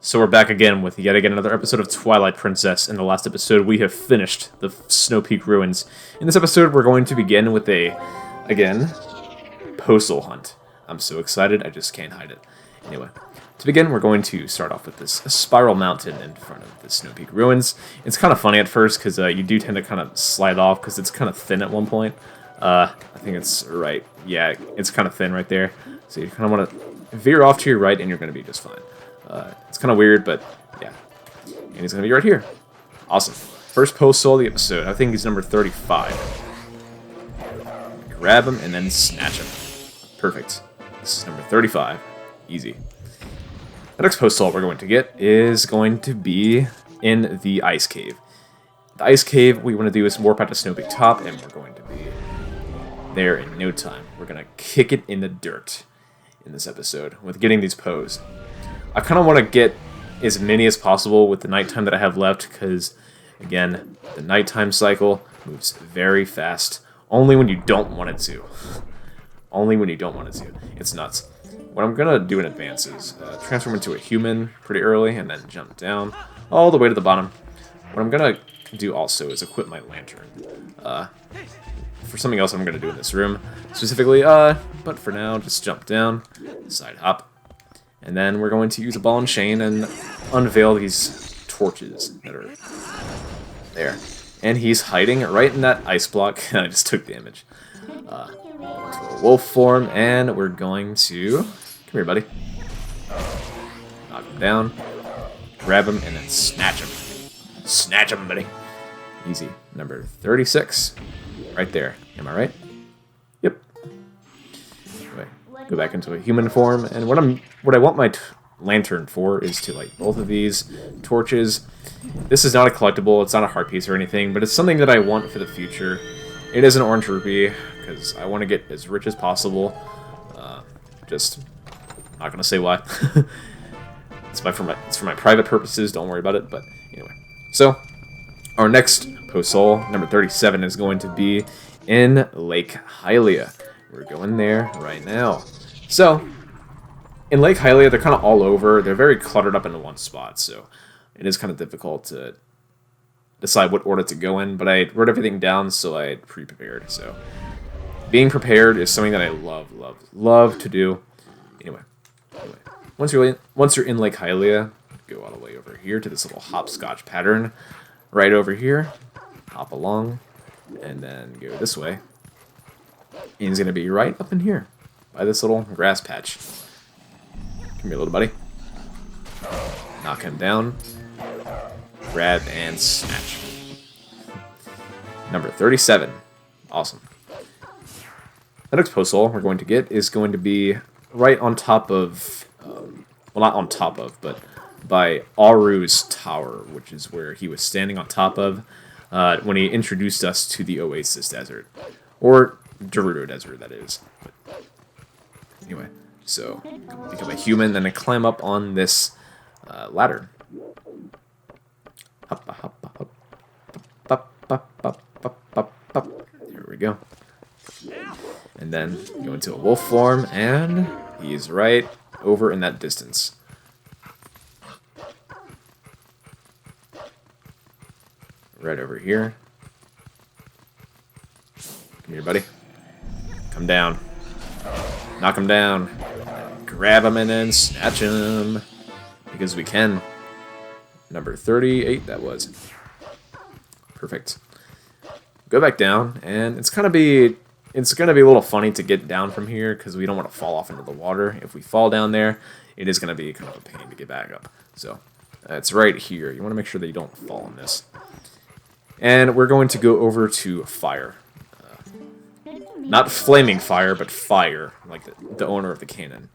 So we're back again with yet again another episode of Twilight Princess. In the last episode, we have finished the Snow Peak ruins. In this episode, we're going to begin with again, postal hunt. I'm so excited, I just can't hide it. Anyway, to begin, we're going to start off with this spiral mountain in front of the Snow Peak ruins. It's kind of funny at first, because you do tend to kind of slide off, because it's kind of thin at one point. I think it's right. Yeah, it's kind of thin right there. So you kind of want to veer off to your right, and you're going to be just fine. It's kind of weird, but yeah. And he's going to be right here. Awesome. First postal of the episode. I think he's number 35. Grab him and then snatch him. Perfect. This is number 35. Easy. The next postal we're going to get is going to be in the ice cave. The ice cave we want to do is warp out to Snow Peak Top, and we're going to be there in no time. We're going to kick it in the dirt in this episode with getting these posed. I kind of want to get as many as possible with the nighttime that I have left because, again, the nighttime cycle moves very fast. Only when you don't want it to. Only when you don't want it to. It's nuts. What I'm going to do in advance is transform into a human pretty early and then jump down all the way to the bottom. What I'm going to do also is equip my lantern. For something else I'm going to do in this room specifically, but for now, just jump down, side hop. And then we're going to use a ball and chain and unveil these torches that are there. And he's hiding right in that ice block. I just took the image. To a wolf form, and we're going to... Come here, buddy. Knock him down. Grab him, and then snatch him. Snatch him, buddy. Easy. Number 36. Right there. Am I right? Yep. Anyway. Go back into a human form, and what I want my lantern for is to light both of these torches. This is not a collectible, it's not a heart piece or anything, but it's something that I want for the future. It is an orange rupee, because I want to get as rich as possible. Just not gonna say why. It's for my private purposes, don't worry about it, but anyway. So, our next postal, number 37, is going to be in Lake Hylia. We're going there right now. So, in Lake Hylia, they're kind of all over. They're very cluttered up into one spot, so it is kind of difficult to decide what order to go in, but I wrote everything down, so I pre-prepared. So, being prepared is something that I love to do. Anyway. Once you're in Lake Hylia, go all the way over here to this little hopscotch pattern. Right over here, hop along, and then go this way. And he's going to be right up in here, by this little grass patch. Come here, little buddy. Knock him down. Grab and snatch. Number 37. Awesome. The next postal we're going to get is going to be right on top of... well, not on top of, but by Aru's tower, which is where he was standing on top of when he introduced us to the Oasis Desert. Or Gerudo Desert, that is. But anyway, so become a human, then I climb up on this ladder. Hop, hop, hop, hop, hop, hop, hop, hop, hop. There we go. And then go into a wolf form, and he's right over in that distance. Right over here. Come here, buddy. Come down. Knock him down. Grab him and then snatch him. Because we can. Number 38, that was. Perfect. Go back down, and it's gonna be a little funny to get down from here because we don't want to fall off into the water. If we fall down there, it is gonna be kind of a pain to get back up. So it's right here. You want to make sure that you don't fall in this. And we're going to go over to fire. Not flaming fire, but fire, like the owner of the cannon.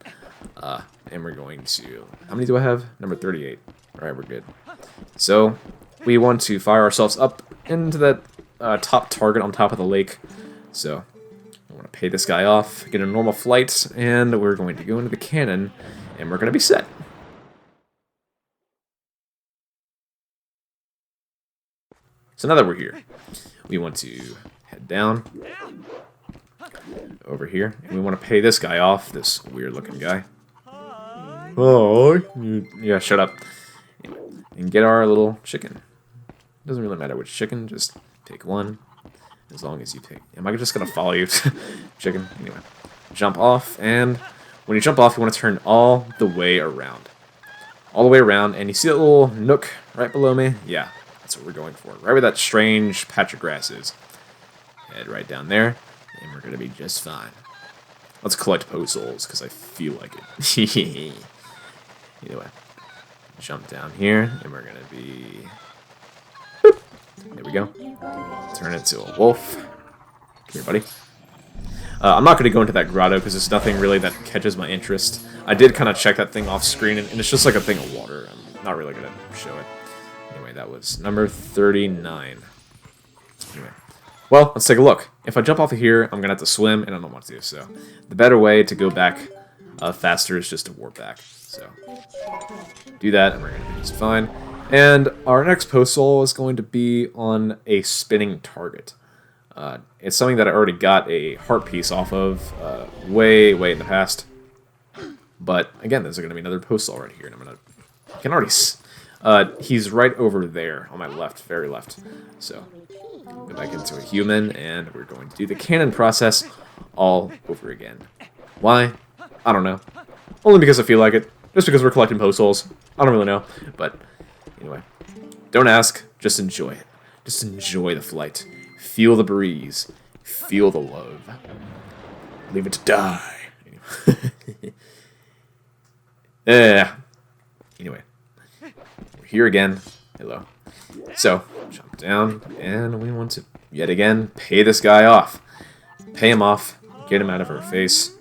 And we're going to... How many do I have? Number 38. Alright, we're good. So, we want to fire ourselves up into that top target on top of the lake. So, I want to pay this guy off, get a normal flight, and we're going to go into the cannon, and we're going to be set. So now that we're here, we want to head down over here, and we want to pay this guy off, this weird-looking guy. Oh, yeah, shut up. Anyway, and get our little chicken. Doesn't really matter which chicken, just pick one. As long as you pick. Am I just gonna follow you? Chicken? Anyway. Jump off, and when you jump off, you want to turn all the way around. All the way around, and you see that little nook right below me? Yeah, that's what we're going for. Right where that strange patch of grass is. Head right down there, and we're gonna be just fine. Let's collect post souls, because I feel like it. Anyway. Jump down here, and we're gonna be... Boop. There we go. Turn into a wolf. Come here, buddy. I'm not going to go into that grotto because there's nothing really that catches my interest. I did kind of check that thing off screen, and it's just like a thing of water. I'm not really going to show it. Anyway, that was number 39. Anyway. Well, let's take a look. If I jump off of here, I'm going to have to swim, and I don't want to. So the better way to go back faster is just to warp back. So do that, and we're going to be just fine. And our next post soul is going to be on a spinning target. It's something that I already got a heart piece off of way in the past. But again, there's going to be another post soul right here, and I can already. He's right over there on my left, very left. So go back into a human, and we're going to do the cannon process all over again. Why? I don't know. Only because I feel like it. Just because we're collecting post souls. I don't really know, but. Anyway, don't ask, just enjoy it. Just enjoy the flight. Feel the breeze. Feel the love. Leave it to die. Yeah. Anyway, we're here again. Hello. So, jump down, and we want to, yet again, pay this guy off. Pay him off. Get him out of our face.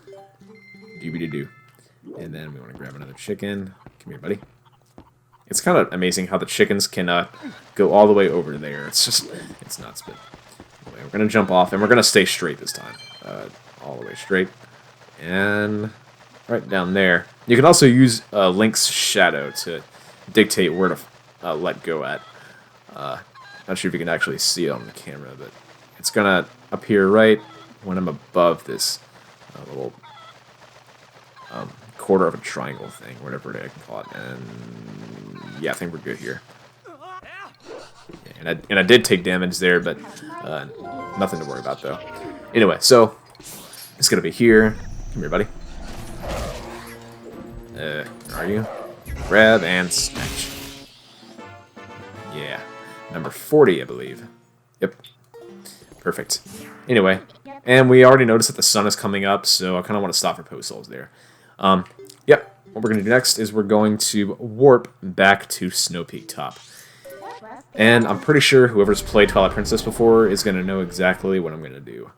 Doobie-doo-doo. And then we want to grab another chicken. Come here, buddy. It's kind of amazing how the chickens can go all the way over there. It's just, it's nuts. But anyway, we're going to jump off, and we're going to stay straight this time. All the way straight. And right down there. You can also use Link's shadow to dictate where to let go at. Not sure if you can actually see it on the camera, but it's going to appear right when I'm above this little... quarter of a triangle thing, whatever I can call it, and yeah, I think we're good here. Yeah, and I did take damage there, but nothing to worry about though. Anyway, so it's gonna be here. Come here, buddy. Where are you? Grab and snatch. Yeah, number 40, I believe. Yep, perfect. Anyway, and we already noticed that the sun is coming up, so I kind of want to stop for post souls there. Yep, what we're going to do next is we're going to warp back to Snow Peak Top. And I'm pretty sure whoever's played Twilight Princess before is going to know exactly what I'm going to do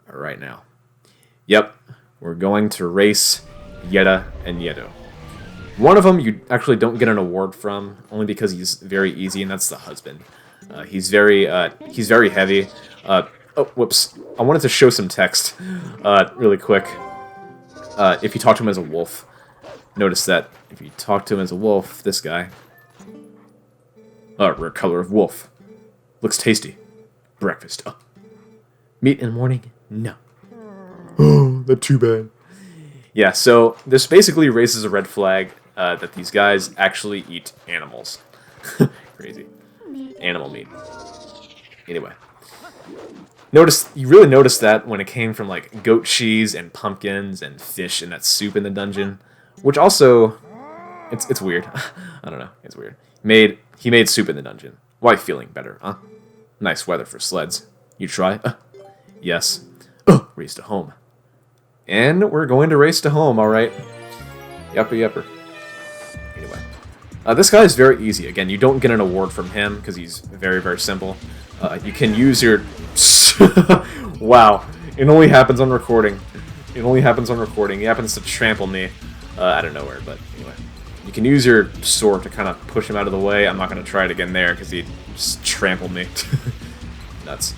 right now. Yep, we're going to race Yetta and Yetto. One of them you actually don't get an award from, only because he's very easy, and that's the husband. He's very heavy. Oh, whoops. I wanted to show some text really quick. If you talk to him as a wolf, notice that if you talk to him as a wolf, this guy, rare color of wolf, looks tasty. Breakfast, meat in the morning, no. Oh, that's too bad. Yeah, so this basically raises a red flag that these guys actually eat animals. Crazy. Animal meat. Anyway. You really noticed that when it came from like goat cheese and pumpkins and fish and that soup in the dungeon, which also, it's weird. I don't know, it's weird. He made soup in the dungeon. Why feeling better, huh? Nice weather for sleds. You try? Yes. Race to home. And we're going to race to home, all right. Yupper. Anyway, this guy is very easy. Again, you don't get an award from him because he's very simple. You can use your... Wow, it only happens on recording. He happens to trample me out of nowhere, but anyway. You can use your sword to kind of push him out of the way. I'm not going to try it again there because he just trampled me. Nuts.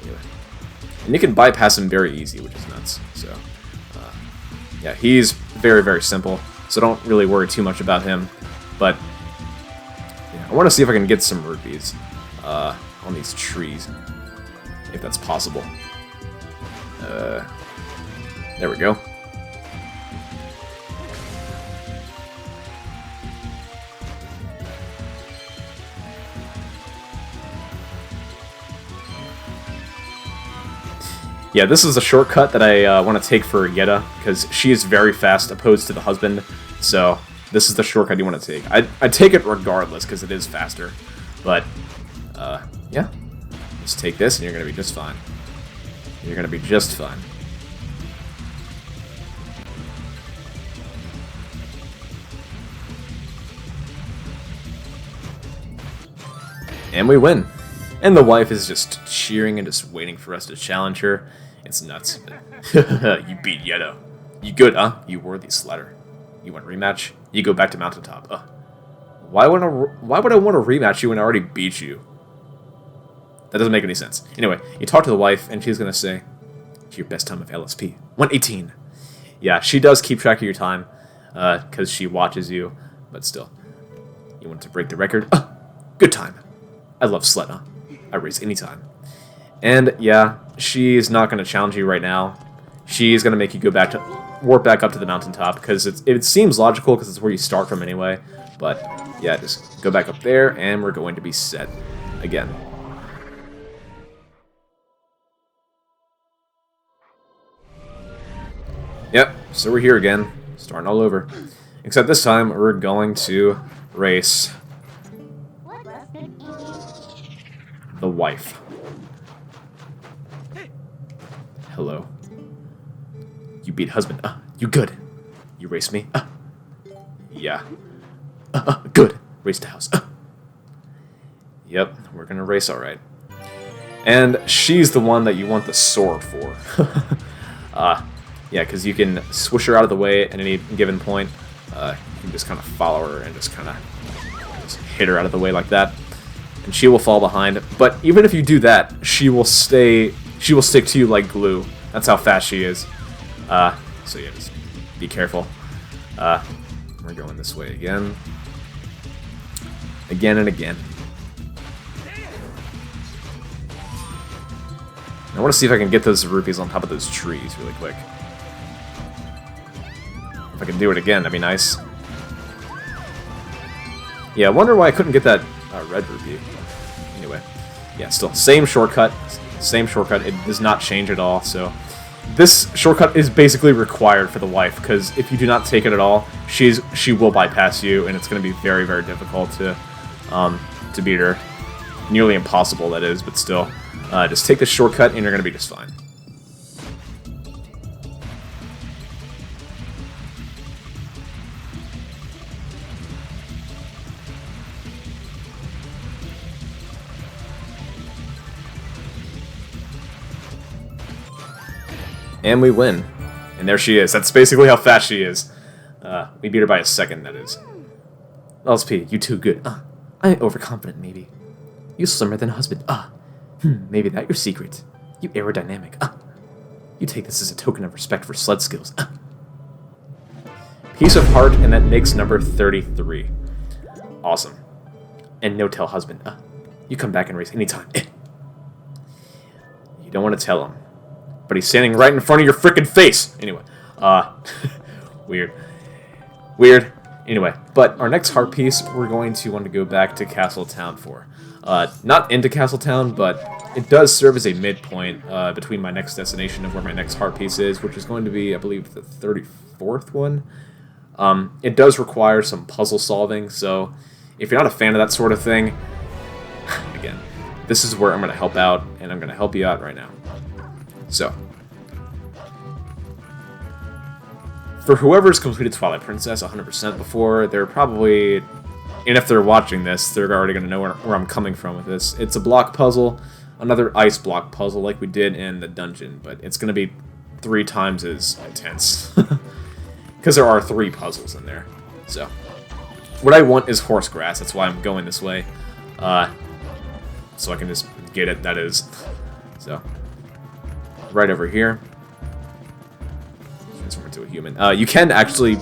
Anyway. And you can bypass him very easy, which is nuts. So, yeah, he's very simple, so don't really worry too much about him. But yeah, I want to see if I can get some rupees on these trees. If that's possible. There we go. Yeah, this is a shortcut that I want to take for Yetta, because she is very fast opposed to the husband, so this is the shortcut you want to take. I'd take it regardless, because it is faster, but, yeah. Just take this, and you're going to be just fine. You're going to be just fine. And we win. And the wife is just cheering and just waiting for us to challenge her. It's nuts. You beat Yetta. You good, huh? You worthy slatter. You want a rematch? You go back to Mountaintop. Why would I want to rematch you when I already beat you? That doesn't make any sense. Anyway, you talk to the wife, and she's going to say, it's your best time of LSP. 118. Yeah, she does keep track of your time, because she watches you, but still. You want to break the record? Good time. I love sled, huh? I race anytime. And yeah, she's not going to challenge you right now. She's going to make you go back to warp back up to the mountaintop, because it seems logical, because it's where you start from anyway. But yeah, just go back up there, and we're going to be set again. Yep, so we're here again, starting all over. Except this time, we're going to race the wife. Hello. You beat husband. You good. You race me. Yeah. Good. Race to house. Yep, we're gonna race alright. And she's the one that you want the sword for. Yeah, because you can swish her out of the way at any given point. You can just kind of follow her and just kind of hit her out of the way like that. And she will fall behind. But even if you do that, she will stick to you like glue. That's how fast she is. So yeah, just be careful. We're going this way again. Again and again. I want to see if I can get those rupees on top of those trees really quick. If I can do it again, that'd be nice. Yeah, I wonder why I couldn't get that red rupee. Anyway, yeah, still same shortcut. Same shortcut. It does not change at all. So this shortcut is basically required for the wife, because if you do not take it at all, she will bypass you, and it's going to be very, very difficult to beat her. Nearly impossible, that is, but still. Just take this shortcut, and you're going to be just fine. And we win. And there she is. That's basically how fast she is. We beat her by a second, that is. LSP, you too good. I ain't overconfident, maybe. You slimmer than a husband. Maybe that your secret. You aerodynamic. You take this as a token of respect for sled skills. Piece of heart, and that makes number 33. Awesome. And no tell husband. You come back and race anytime. You don't want to tell him. But he's standing right in front of your frickin' face! Anyway, weird. Weird. Anyway, but our next heart piece, we're going to want to go back to Castle Town for. Not into Castle Town, but it does serve as a midpoint between my next destination of where my next heart piece is, which is going to be, I believe, the 34th one. It does require some puzzle solving, so if you're not a fan of that sort of thing, again, this is where I'm going to help out, and I'm going to help you out right now. So, for whoever's completed Twilight Princess 100% before, they're probably, and if they're watching this, they're already going to know where I'm coming from with this. It's a block puzzle, another ice block puzzle like we did in the dungeon, but it's going to be 3 times as intense. Because there are 3 puzzles in there. So, what I want is horse grass, that's why I'm going this way. So I can just get it, that is. So, right over here. Transform into a human. You can actually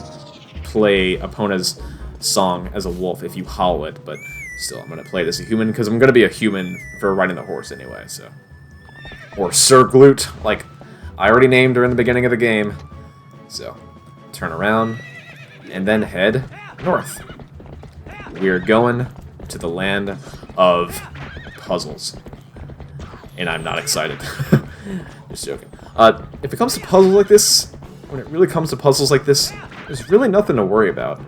play Epona's song as a wolf if you howl it, but still, I'm going to play it as a human, because I'm going to be a human for riding the horse anyway, so. Or Sir Glute, like I already named her in the beginning of the game. So, turn around, and then head north. We are going to the land of puzzles. And I'm not excited. Just joking. If it comes to puzzles like this, when it really comes to puzzles like this, there's really nothing to worry about.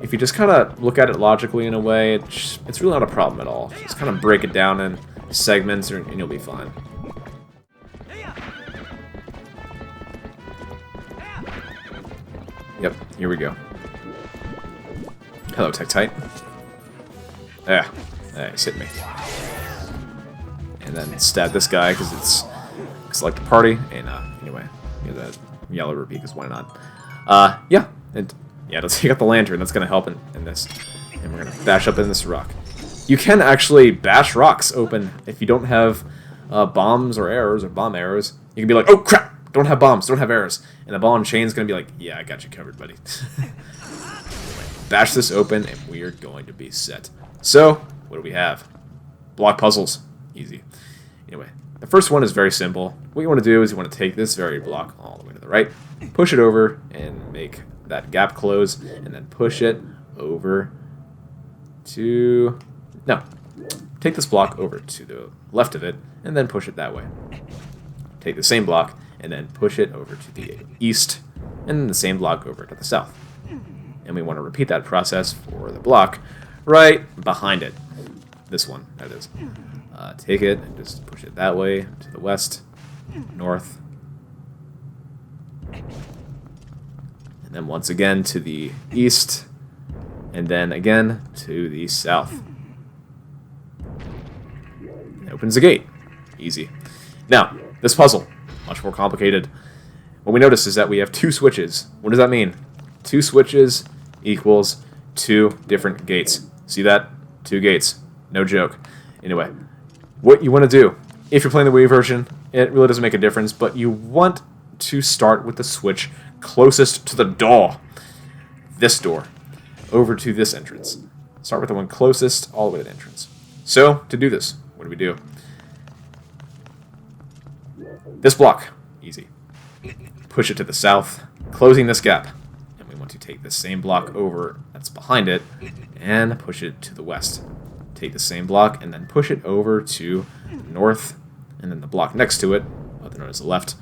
If you just kind of look at it logically in a way, it's really not a problem at all. Just kind of break it down in segments and you'll be fine. Yep, here we go. Hello, Tech-Tite. Yeah, he's hitting me. And then stab this guy because it's select a party. And anyway, get that yellow rupee because why not? Yeah, let's take out the lantern. That's gonna help in this. And we're gonna bash up in this rock. You can actually bash rocks open if you don't have bombs or arrows or bomb arrows. You can be like, oh crap! Don't have bombs, don't have arrows. And the ball and chain's gonna be like, yeah, I got you covered, buddy. Bash this open, and we are going to be set. So, what do we have? Block puzzles. Easy. Anyway, the first one is very simple. What you want to do is you want to take this very block all the way to the right, push it over, and make that gap close, and then push it over to... No. Take this block over to the left of it, and then push it that way. Take the same block, and then push it over to the east, and then the same block over to the south. And we want to repeat that process for the block right behind it. This one, that is. Take it and just push it that way to the west, north, and then once again to the east, and then again to the south. It opens the gate. Easy. Now, this puzzle, much more complicated. What we notice is that we have two switches. What does that mean? Two switches equals two different gates. See that? Two gates. No joke. Anyway, what you want to do, if you're playing the Wii version, it really doesn't make a difference, but you want to start with the switch closest to the door. This door. Over to this entrance. Start with the one closest all the way to the entrance. So, to do this, what do we do? This block. Easy. Push it to the south, closing this gap. And we want to take the same block over that's behind it and push it to the west. Take the same block and then push it over to the north, and then the block next to it, otherwise known as the left,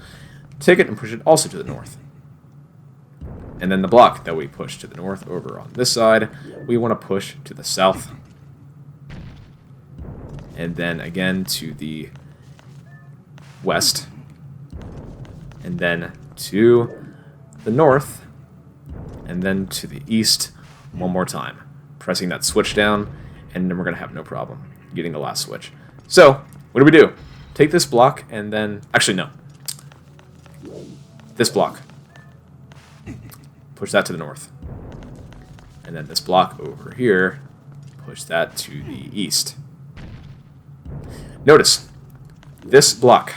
take it and push it also to the north. And then the block that we push to the north over on this side, we want to push to the south. And then again to the west. And then to the north. And then to the east one more time. Pressing that switch down, and then we're going to have no problem getting the last switch. So, what do? Take this block and then... Actually, no. This block. Push that to the north. And then this block over here, push that to the east. Notice, this block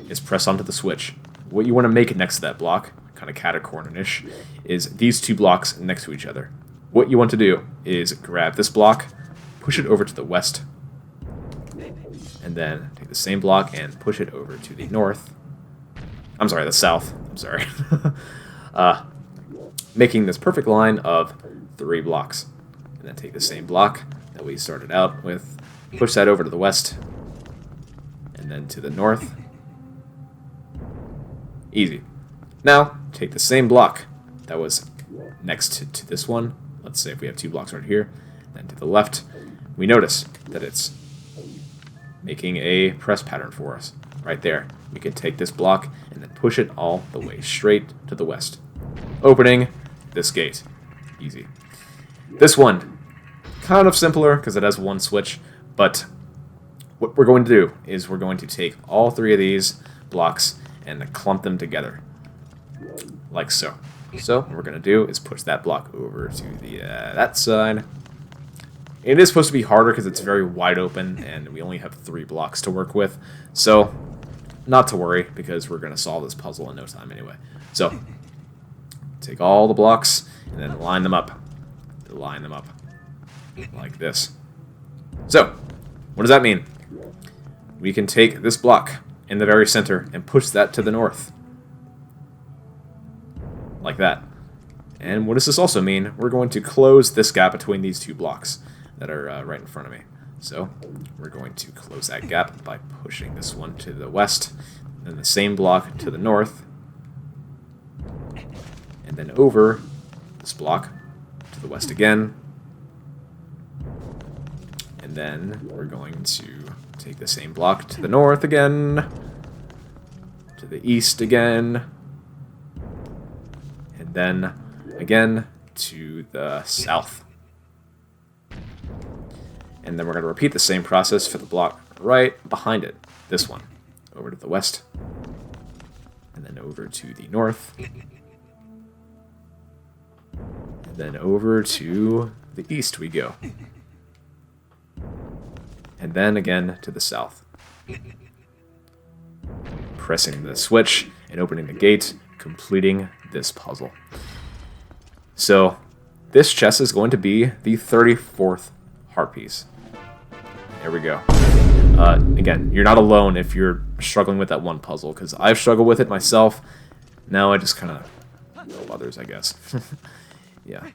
is pressed onto the switch. What you want to make next to that block, kind of catacorner-ish, is these two blocks next to each other. What you want to do is grab this block, push it over to the west, and then take the same block and push it over to the north. I'm sorry, the south. I'm sorry. Making this perfect line of 3 blocks. And then take the same block that we started out with, push that over to the west, and then to the north. Easy. Now, take the same block that was next to this one. Let's say if we have 2 blocks right here, then to the left, we notice that it's making a press pattern for us. Right there. We can take this block and then push it all the way straight to the west. Opening this gate. Easy. This one, kind of simpler because it has one switch, but what we're going to do is we're going to take all 3 of these blocks and clump them together. Like so. So what we're going to do is push that block over to the that side. It is supposed to be harder because it's very wide open and we only have 3 blocks to work with. So, not to worry because we're going to solve this puzzle in no time anyway. So, take all the blocks and then line them up. Line them up like this. So, what does that mean? We can take this block in the very center and push that to the north. Like that. And what does this also mean? We're going to close this gap between these 2 blocks that are right in front of me. So we're going to close that gap by pushing this one to the west, and the same block to the north, and then over this block to the west again. And then we're going to take the same block to the north again, to the east again, and then again to the south. And then we're going to repeat the same process for the block right behind it, this one, over to the west, and then over to the north, and then over to the east we go. And then again to the south. Pressing the switch and opening the gate, completing this puzzle. So, this chest is going to be the 34th heart piece. There we go. Again, you're not alone if you're struggling with that one puzzle, because I've struggled with it myself. Now I just kind of help others, I guess. Yeah.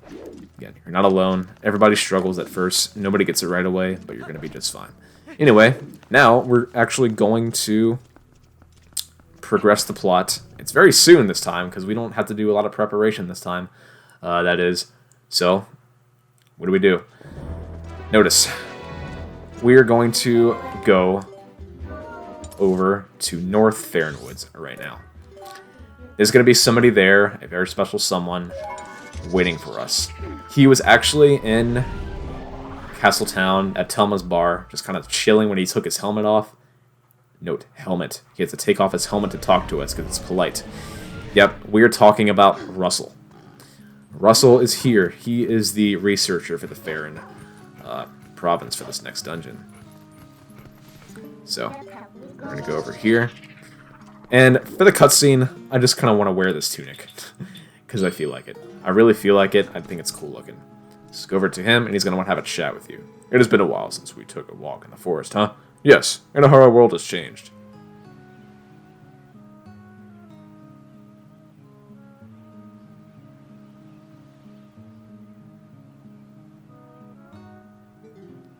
Again, you're not alone. Everybody struggles at first. Nobody gets it right away, but you're going to be just fine. Anyway, now we're actually going to progress the plot. It's very soon this time, because we don't have to do a lot of preparation this time. That is. So, what do? Notice, we are going to go over to North Farronwoods right now. There's going to be somebody there, a very special someone, waiting for us. He was actually in Castletown at Telma's bar, just kind of chilling when he took his helmet off. Note, helmet. He has to take off his helmet to talk to us because it's polite. Yep, we are talking about Russell. Russell is here. He is the researcher for the Farron province for this next dungeon. So, we're going to go over here. And for the cutscene, I just kind of want to wear this tunic. Because I feel like it. I really feel like it. I think it's cool looking. Just go over to him, and he's going to want to have a chat with you. It has been a while since we took a walk in the forest, huh? Yes, and how our world has changed.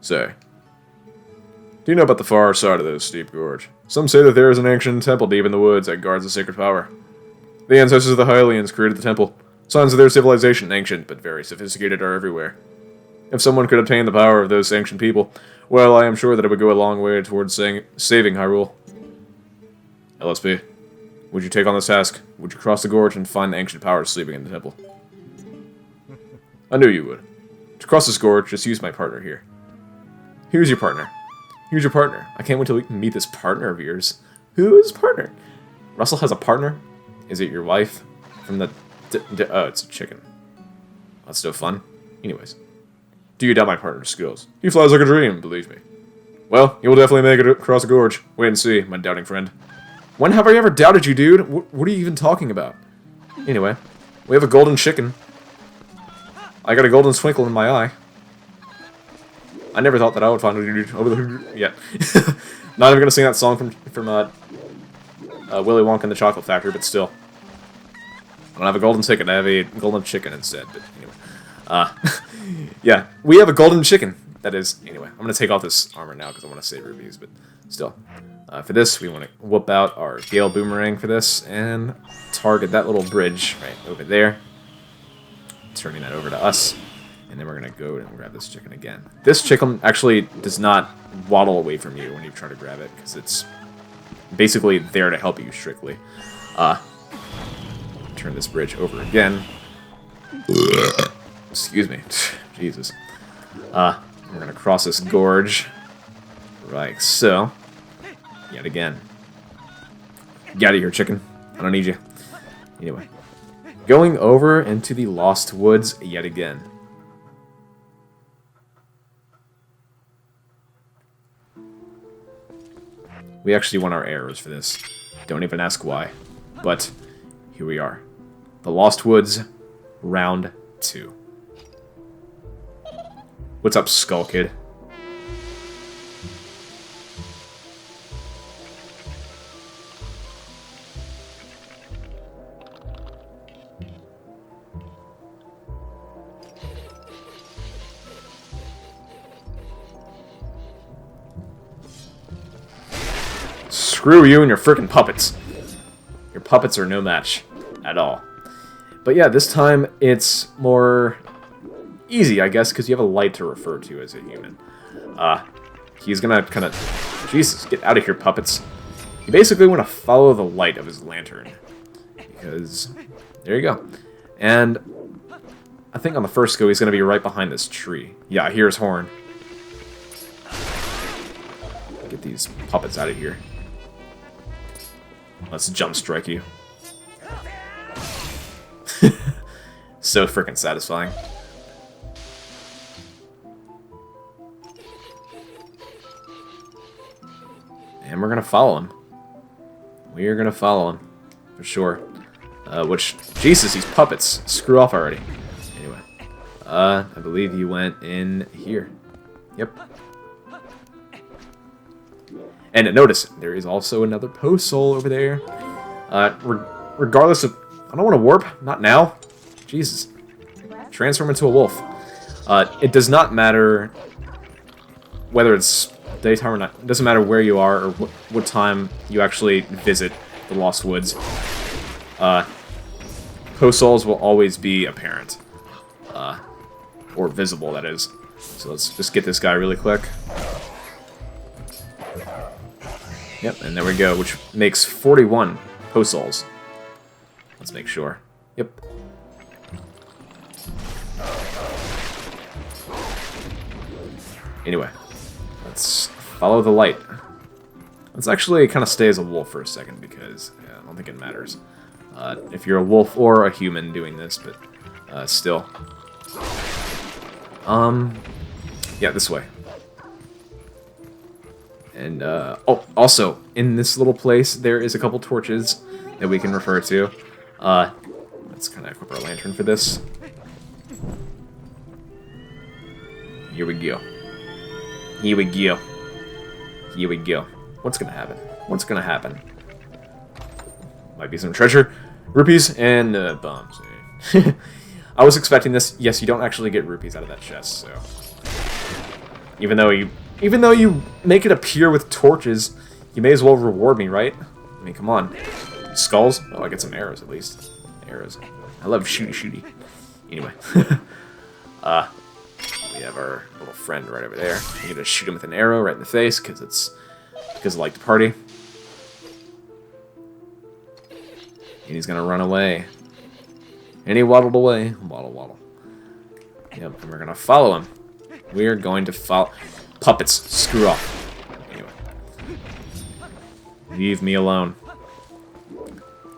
Say, do you know about the far side of this steep gorge? Some say that there is an ancient temple deep in the woods that guards the sacred power. The ancestors of the Hylians created the temple. Signs of their civilization, ancient but very sophisticated, are everywhere. If someone could obtain the power of those ancient people, well, I am sure that it would go a long way towards saving Hyrule. LSP, would you take on this task? Would you cross the gorge and find the ancient powers sleeping in the temple? I knew you would. To cross this gorge, just use my partner here. Who's your partner? Who's your partner? I can't wait till we can meet this partner of yours. Who is partner? Russell has a partner? Is it your wife? From the... oh, it's a chicken. That's no fun. Anyways. Do you doubt my partner's skills? He flies like a dream, believe me. Well, you will definitely make it across the gorge. Wait and see, my doubting friend. When have I ever doubted you, dude? What are you even talking about? Anyway, we have a golden chicken. I got a golden twinkle in my eye. I never thought that I would find it over the... Yeah. Not even gonna sing that song from Willy Wonka and the Chocolate Factory, but still. I don't have a golden ticket, I have a golden chicken instead, but anyway. Yeah, we have a golden chicken. That is, anyway, I'm gonna take off this armor now because I want to save rubies, but still. For this, we want to whoop out our Gale Boomerang for this, and target that little bridge right over there. Turning that over to us. And then we're going to go and grab this chicken again. This chicken actually does not waddle away from you when you try to grab it, because it's basically there to help you strictly. Turn this bridge over again. Excuse me. Jesus. We're going to cross this gorge. Right, so. Yet again. Get out of here, chicken. I don't need you. Anyway. Going over into the Lost Woods yet again. We actually want our arrows for this. Don't even ask why. But here we are. The Lost Woods, round 2. What's up, Skull Kid? Screw you and your freaking puppets. Your puppets are no match at all. But yeah, this time it's more easy, I guess, because you have a light to refer to as a human. He's gonna kind of... Jesus, get out of here, puppets. You basically want to follow the light of his lantern. Because... There you go. And... I think on the first go, he's gonna be right behind this tree. Yeah, here's Horn. Get these puppets out of here. Let's jump strike you. So freaking satisfying. And we're gonna follow him. We are gonna follow him. For sure. Which, Jesus, these puppets. Screw off already. Anyway. I believe you went in here. Yep. And notice, there is also another post soul over there. Regardless of... I don't want to warp. Not now. Jesus. Transform into a wolf. It does not matter whether it's daytime or not. It doesn't matter where you are or what time you actually visit the Lost Woods. Post souls will always be apparent. Or visible, that is. So let's just get this guy really quick. Yep, and there we go, which makes 41 post souls. Let's make sure. Yep. Anyway, let's follow the light. Let's actually kind of stay as a wolf for a second because yeah, I don't think it matters if you're a wolf or a human doing this, but still. Yeah, this way. And, oh, also, in this little place, there is a couple torches that we can refer to. Let's kind of equip our lantern for this. Here we go. Here we go. Here we go. What's gonna happen? What's gonna happen? Might be some treasure, rupees, and bombs. I was expecting this. Yes, you don't actually get rupees out of that chest, so... Even though you make it appear with torches, you may as well reward me, right? I mean, come on. Skulls? Oh, I get some arrows, at least. Arrows. I love shooty. Anyway. We have our little friend right over there. I'm gonna shoot him with an arrow right in the face, because I like to party. And he's gonna run away. And he waddled away. Waddle. Yep, and we're gonna follow him. We are going to follow... Puppets, screw off. Anyway. Leave me alone.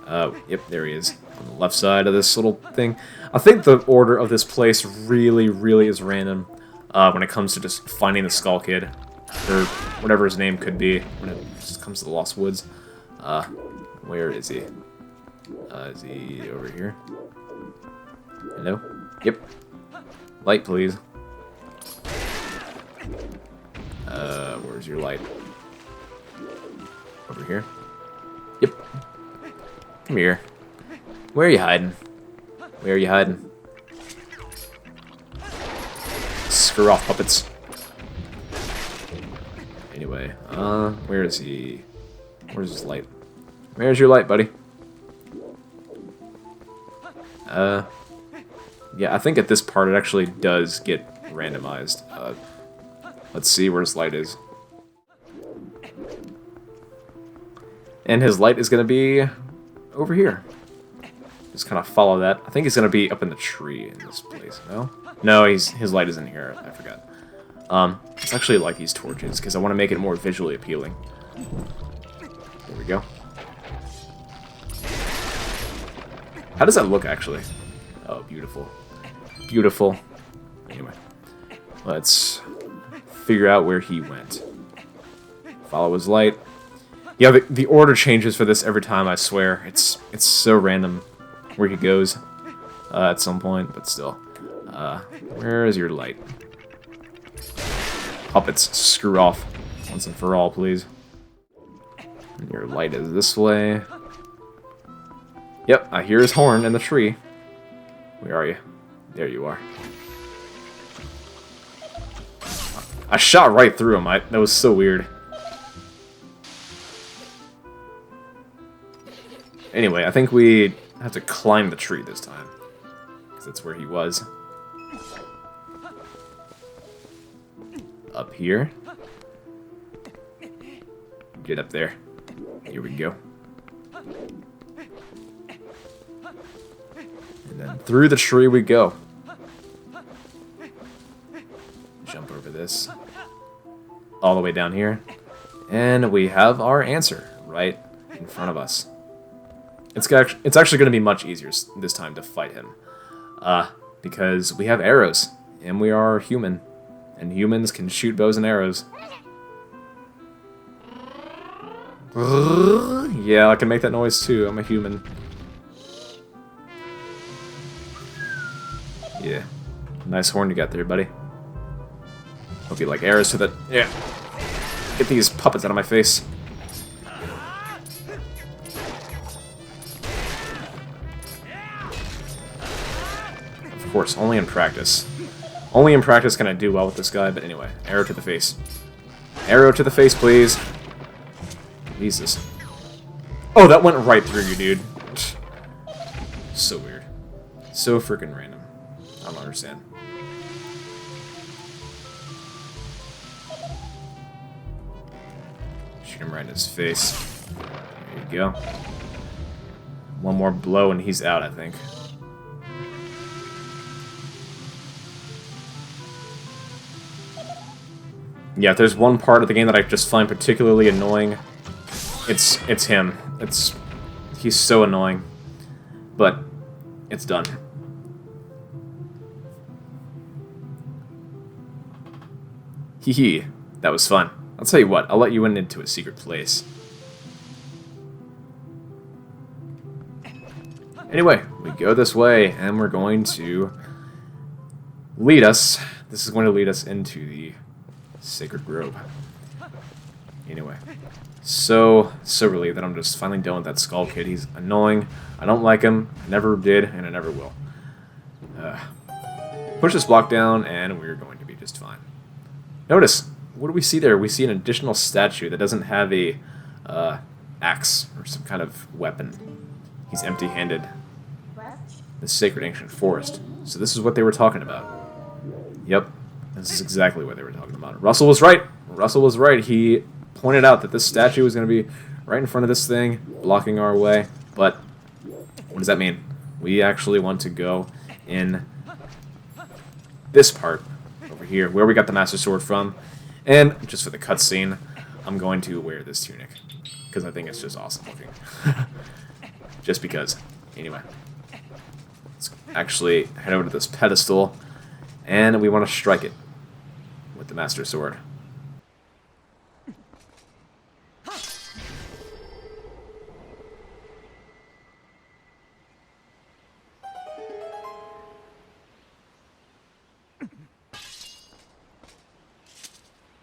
Yep, there he is. On the left side of this little thing. I think the order of this place really is random when it comes to just finding the Skull Kid. Or whatever his name could be when it just comes to the Lost Woods. Where is he? Is he over here? Hello? Yep. Light, please. Where's your light? Over here? Yep. Come here. Where are you hiding? Where are you hiding? Screw off, puppets. Anyway, where is he? Where's his light? Where's your light, buddy? Yeah, I think at this part it actually does get randomized. Let's see where his light is. And his light is going to be over here. Just kind of follow that. I think he's going to be up in the tree in this place, no? No, his light isn't here. I forgot. It's actually like these torches, because I want to make it more visually appealing. There we go. How does that look, actually? Oh, beautiful. Beautiful. Anyway. Let's figure out where he went. Follow his light. Yeah, the order changes for this every time, I swear. It's so random where he goes at some point, but still. Where is your light? Puppets, screw off. Once and for all, please. And your light is this way. Yep, I hear his horn in the tree. Where are you? There you are. I shot right through him. That was so weird. Anyway, I think we have to climb the tree this time. Because that's where he was. Up here. Get up there. Here we go. And then through the tree we go. Jump over this. All the way down here. And we have our answer right in front of us. It's actually going to be much easier this time to fight him. Because we have arrows. And we are human. And humans can shoot bows and arrows. Yeah, I can make that noise too. I'm a human. Yeah. Nice horn you got there, buddy. Hope you like arrows to the... Yeah. Get these puppets out of my face. Of course, only in practice. Only in practice can I do well with this guy, but anyway. Arrow to the face. Arrow to the face, please. Jesus. Oh, that went right through you, dude. So weird. So freaking random. I don't understand. Shoot him right in his face. There you go. One more blow and he's out, I think. Yeah, if there's one part of the game that I just find particularly annoying, it's him. He's so annoying. But it's done. Hee hee. That was fun. I'll tell you what, I'll let you in into a secret place. Anyway, we go this way, and we're going to lead us. This is going to lead us into the Sacred Grove. Anyway. So relieved that I'm just finally done with that Skull Kid. He's annoying. I don't like him. I never did, and I never will. Push this block down, and we're going to be just fine. Notice, what do we see there? We see an additional statue that doesn't have a axe or some kind of weapon. He's empty-handed. The Sacred Ancient Forest. So this is what they were talking about. Yep, this is exactly what they were talking about. Russell was right. Russell was right. He pointed out that this statue was going to be right in front of this thing, blocking our way. But what does that mean? We actually want to go in this part over here, where we got the Master Sword from. And just for the cutscene, I'm going to wear this tunic, because I think it's just awesome looking. Just because. Anyway. Let's actually head over to this pedestal, and we want to strike it with the Master Sword.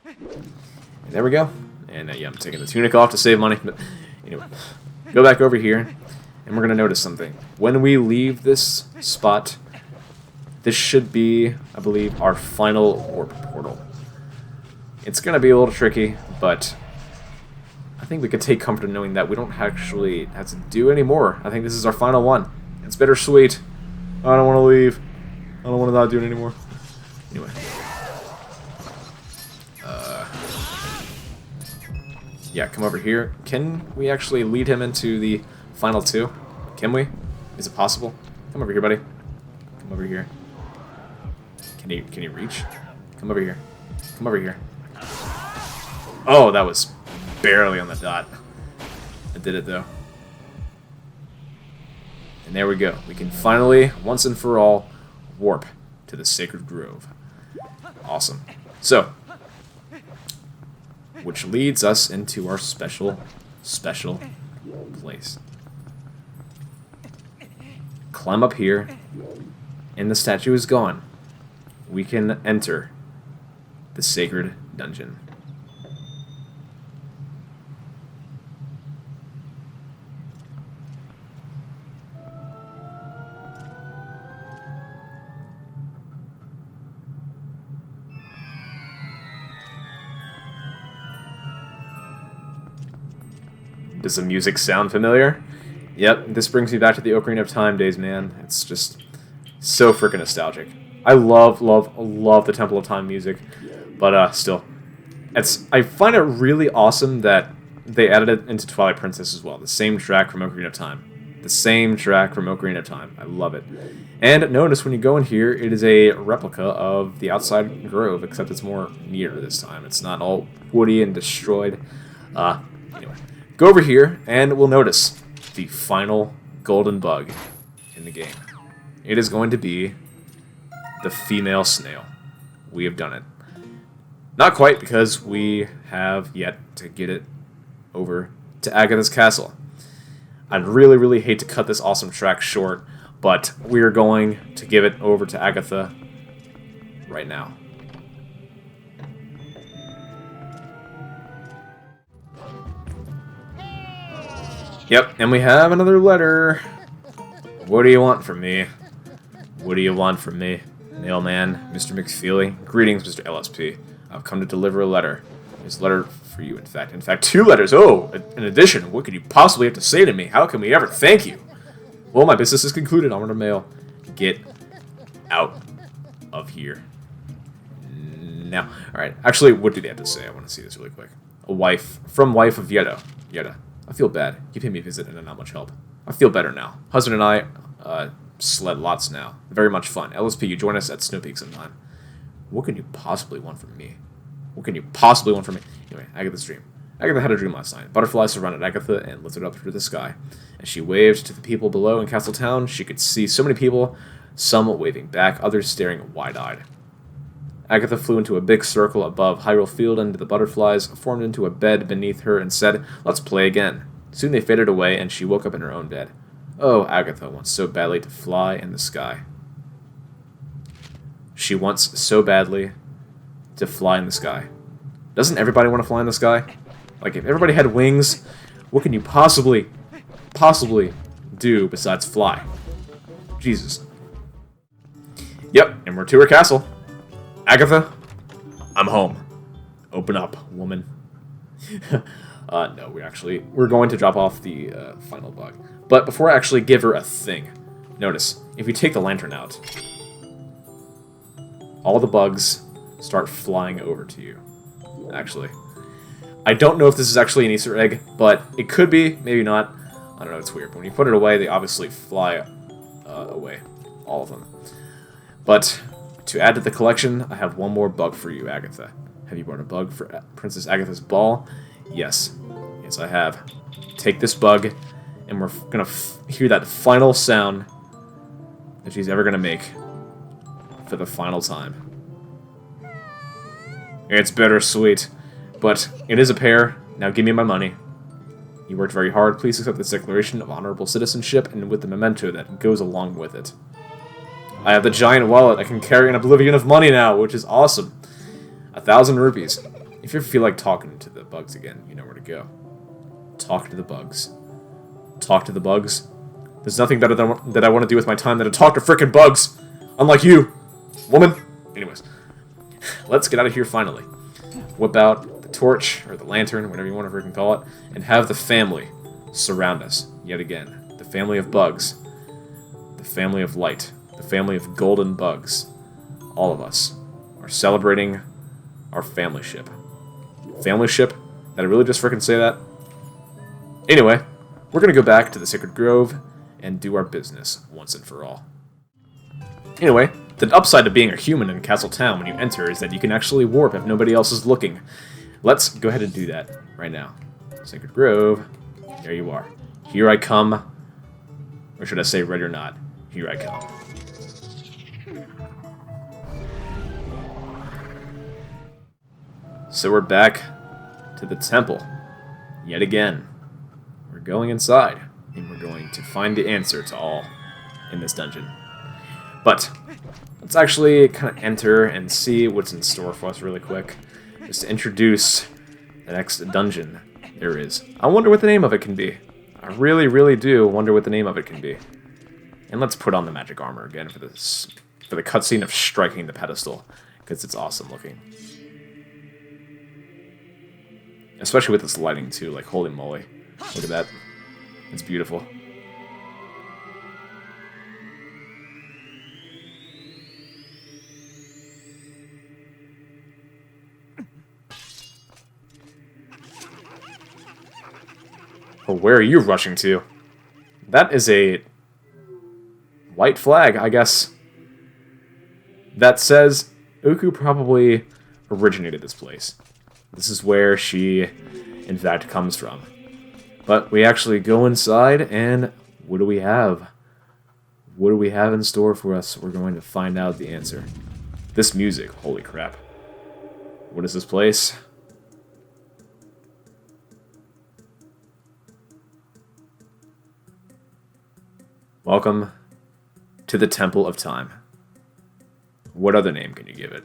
And there we go. And yeah, I'm taking the tunic off to save money. But anyway, go back over here, and we're going to notice something. When we leave this spot, this should be, I believe, our final warp portal. It's going to be a little tricky, but I think we can take comfort in knowing that we don't actually have to do any more. I think this is our final one. It's bittersweet. I don't want to leave. I don't want to not do it anymore. Anyway. Yeah, come over here. Can we actually lead him into the final two? Can we? Is it possible? Come over here, buddy. Come over here. Can he reach? Come over here. Come over here. Oh, that was barely on the dot. I did it, though. And there we go. We can finally, once and for all, warp to the Sacred Grove. Awesome. So, which leads us into our special place. Climb up here, and the statue is gone. We can enter the Sacred Dungeon. Does the music sound familiar? Yep, this brings me back to the Ocarina of Time days, man. It's just so freaking nostalgic. I love, love, love the Temple of Time music, but still, I find it really awesome that they added it into Twilight Princess as well. The same track from Ocarina of Time. The same track from Ocarina of Time. I love it. And notice when you go in here, it is a replica of the outside grove, except it's more near this time. It's not all woody and destroyed. Anyway, go over here, and we'll notice the final golden bug in the game. It is going to be the female snail. We have done it. Not quite, because we have yet to get it over to Agatha's castle. I'd really, really hate to cut this awesome track short, but we are going to give it over to Agatha right now. Yep, and we have another letter. What do you want from me? What do you want from me? Mailman, Mr. McFeely. Greetings, Mr. LSP. I've come to deliver a letter. There's a letter for you, in fact. In fact, 2 letters. Oh, in addition, what could you possibly have to say to me? How can we ever thank you? Well, my business is concluded. Onward to mail. Get out of here. Now. Alright, actually, what do they have to say? I want to see this really quick. A wife. From wife of Yetta. Yetta. I feel bad. You paid me a visit and not much help. I feel better now. Husband and I, sled lots now. Very much fun. LSP, you join us at Snow Peak sometime. What can you possibly want from me? What can you possibly want from me? Anyway, Agatha's dream. Agatha had a dream last night. Butterflies surrounded Agatha and lifted up through the sky. As she waved to the people below in Castle Town, she could see so many people, some waving back, others staring wide-eyed. Agatha flew into a big circle above Hyrule Field, and the butterflies formed into a bed beneath her and said, "Let's play again." Soon they faded away, and she woke up in her own bed. Oh, Agatha wants so badly to fly in the sky. She wants so badly to fly in the sky. Doesn't everybody want to fly in the sky? Like, if everybody had wings, what can you possibly do besides fly? Jesus. Yep, and we're to her castle. Agatha, I'm home. Open up, woman. No, we're going to drop off the final bug. But before I actually give her a thing, notice, if you take the lantern out, all the bugs start flying over to you. Actually, I don't know if this is actually an Easter egg, but it could be, maybe not. I don't know, it's weird. But when you put it away, they obviously fly away. All of them. But to add to the collection, I have one more bug for you, Agatha. Have you brought a bug for Princess Agatha's ball? Yes. Yes, I have. Take this bug, and we're going to hear that final sound that she's ever going to make for the final time. It's bittersweet, but it is a pair. Now give me my money. You worked very hard. Please accept this declaration of honorable citizenship and with the memento that goes along with it. I have the giant wallet. I can carry an oblivion of money now, which is awesome. 1,000 rupees. If you ever feel like talking to the bugs again, you know where to go. Talk to the bugs. Talk to the bugs. There's nothing better that I want to do with my time than to talk to frickin' bugs. Unlike you, woman. Anyways, let's get out of here finally. Whip out the torch, or the lantern, whatever you want to freaking call it, and have the family surround us yet again. The family of bugs. The family of light. The family of golden bugs. All of us are celebrating our family ship. Family ship? Did I really just freaking say that? Anyway, we're going to go back to the Sacred Grove and do our business once and for all. Anyway, the upside to being a human in Castle Town when you enter is that you can actually warp if nobody else is looking. Let's go ahead and do that right now. Sacred Grove, there you are. Here I come. Or should I say ready or not, here I come. So we're back to the temple yet again. We're going inside, and we're going to find the answer to all in this dungeon. But let's actually kind of enter and see what's in store for us really quick, just to introduce the next dungeon there is. I wonder what the name of it can be. I really, really do wonder what the name of it can be. And let's put on the magic armor again for this, for the cutscene of striking the pedestal, because it's awesome looking. Especially with this lighting too, like holy moly. Look at that. It's beautiful. But where are you rushing to? That is a white flag, I guess. That says Oocca probably originated this place. This is where she, in fact, comes from. But we actually go inside, and what do we have? What do we have in store for us? We're going to find out the answer. This music, holy crap. What is this place? Welcome to the Temple of Time. What other name can you give it?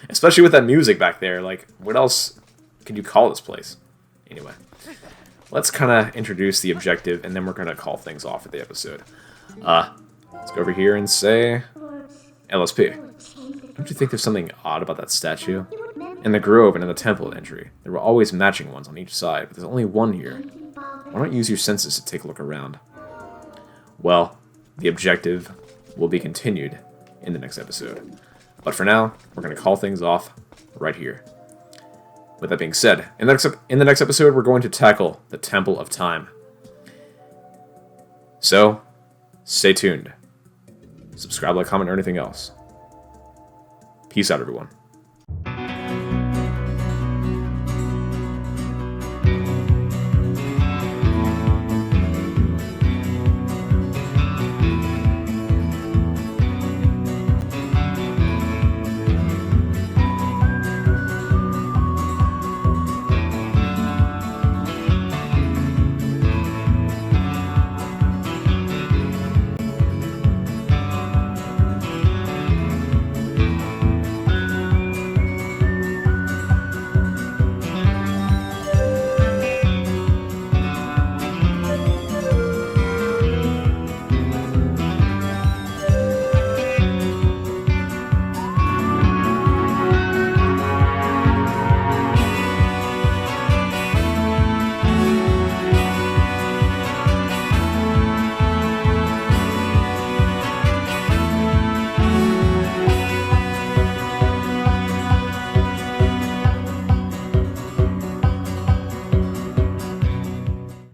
Especially with that music back there, like, what else can you call this place? Anyway, let's kind of introduce the objective, and then we're going to call things off for the episode. Let's go over here and say LSP. Don't you think there's something odd about that statue? In the grove and in the temple entry, there were always matching ones on each side, but there's only one here. Why don't you use your senses to take a look around? Well, the objective will be continued in the next episode. But for now, we're going to call things off right here. With that being said, in the next episode, we're going to tackle the Temple of Time. So, stay tuned. Subscribe, like, comment, or anything else. Peace out, everyone.